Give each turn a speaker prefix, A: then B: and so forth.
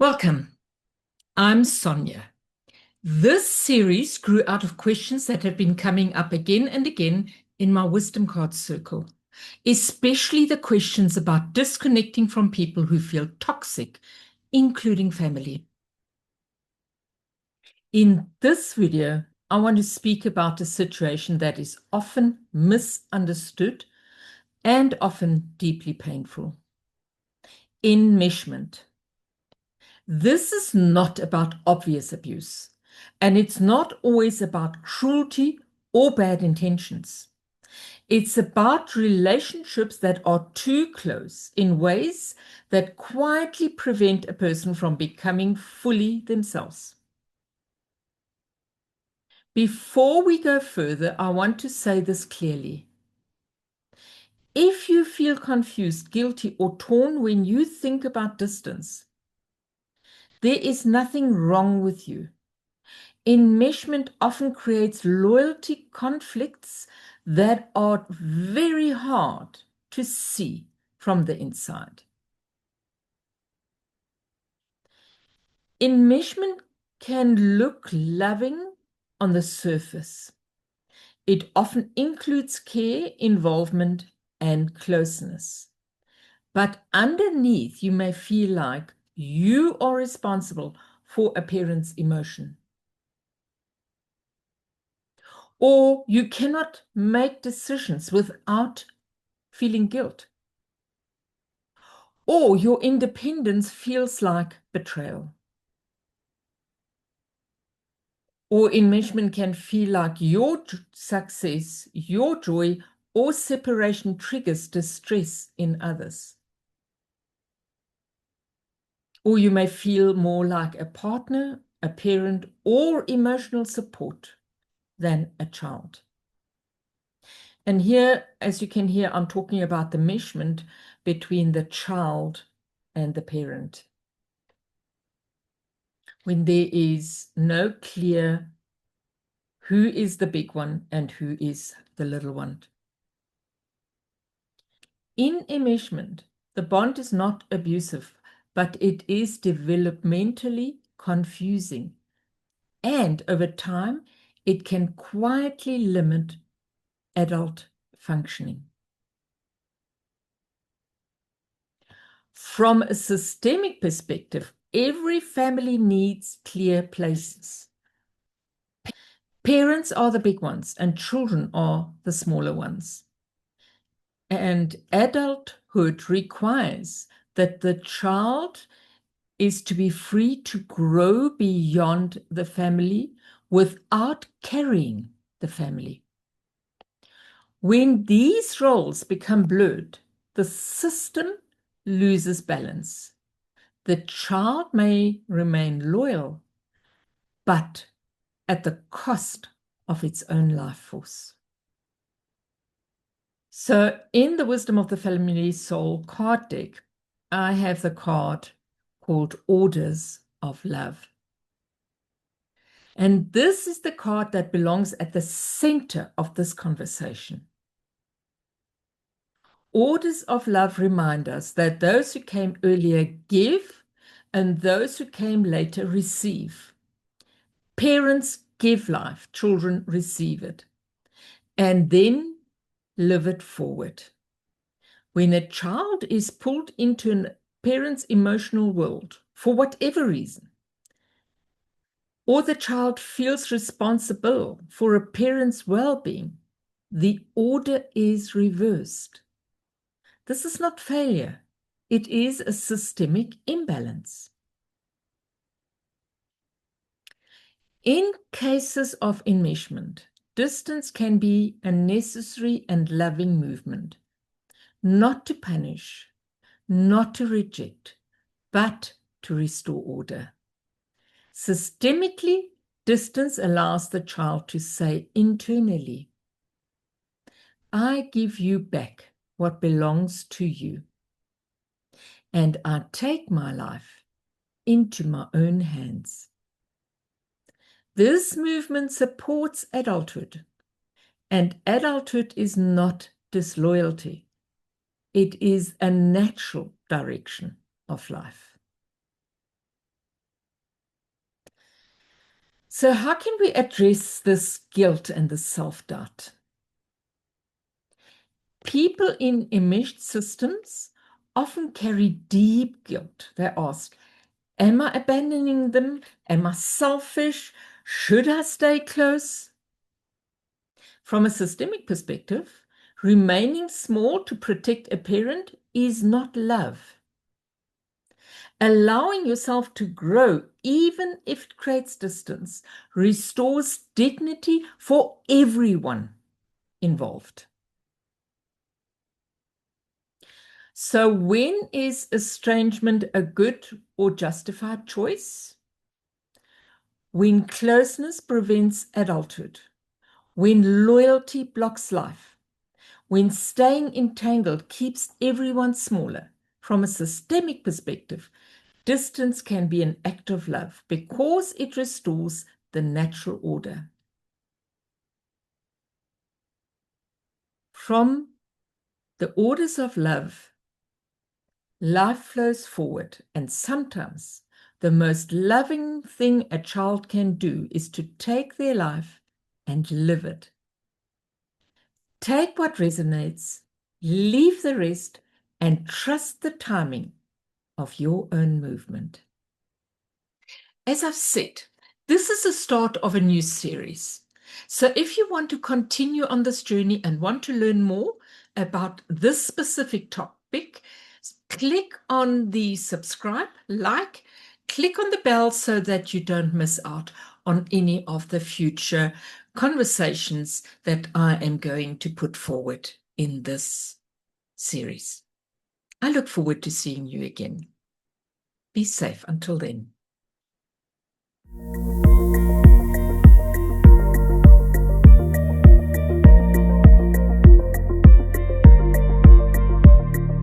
A: Welcome. I'm Sonja. This series grew out of questions that have been coming up again and again in my wisdom card circle, especially the questions about disconnecting from people who feel toxic, including family. In this video, I want to speak about a situation that is often misunderstood and often deeply painful. Enmeshment. This is not about obvious abuse, and it's not always about cruelty or bad intentions. It's about relationships that are too close in ways that quietly prevent a person from becoming fully themselves. Before we go further, I want to say this clearly. If you feel confused, guilty, or torn when you think about distance, there is nothing wrong with you. Enmeshment often creates loyalty conflicts that are very hard to see from the inside. Enmeshment can look loving on the surface. It often includes care, involvement, and closeness. But underneath, you may feel like you are responsible for a parent's emotion. Or you cannot make decisions without feeling guilt. Or your independence feels like betrayal. Or enmeshment can feel like your success, your joy, or separation triggers distress in others. Or you may feel more like a partner, a parent, or emotional support than a child. And here, as you can hear, I'm talking about the enmeshment between the child and the parent. When there is no clear who is the big one and who is the little one. In enmeshment, the bond is not abusive, but it is developmentally confusing. And over time, it can quietly limit adult functioning. From a systemic perspective, every family needs clear places. Parents are the big ones and children are the smaller ones. And adulthood requires that the child is to be free to grow beyond the family without carrying the family. When these roles become blurred, the system loses balance. The child may remain loyal, but at the cost of its own life force. So in the Wisdom of the Family Soul card deck, I have the card called Orders of Love. And this is the card that belongs at the center of this conversation. Orders of Love remind us that those who came earlier give, and those who came later receive. Parents give life, children receive it, and then live it forward. When a child is pulled into a parent's emotional world, for whatever reason, or the child feels responsible for a parent's well-being, the order is reversed. This is not failure. It is a systemic imbalance. In cases of enmeshment, distance can be a necessary and loving movement, not to punish, not to reject, but to restore order. Systemically, distance allows the child to say internally, I give you back what belongs to you, and I take my life into my own hands. This movement supports adulthood, and adulthood is not disloyalty. It is a natural direction of life. So how can we address this guilt and the self-doubt? People in enmeshed systems often carry deep guilt. They ask, am I abandoning them? Am I selfish? Should I stay close? From a systemic perspective, remaining small to protect a parent is not love. Allowing yourself to grow, even if it creates distance, restores dignity for everyone involved. So, when is estrangement a good or justified choice? When closeness prevents adulthood, when loyalty blocks life, when staying entangled keeps everyone smaller. From a systemic perspective, distance can be an act of love because it restores the natural order. From the orders of love, life flows forward, and sometimes the most loving thing a child can do is to take their life and live it. Take what resonates, leave the rest, and trust the timing of your own movement. As I've said, this is the start of a new series. So if you want to continue on this journey and want to learn more about this specific topic, click on the subscribe, like, click on the bell so that you don't miss out on any of the future conversations that I am going to put forward in this series. I look forward to seeing you again. Be safe until then.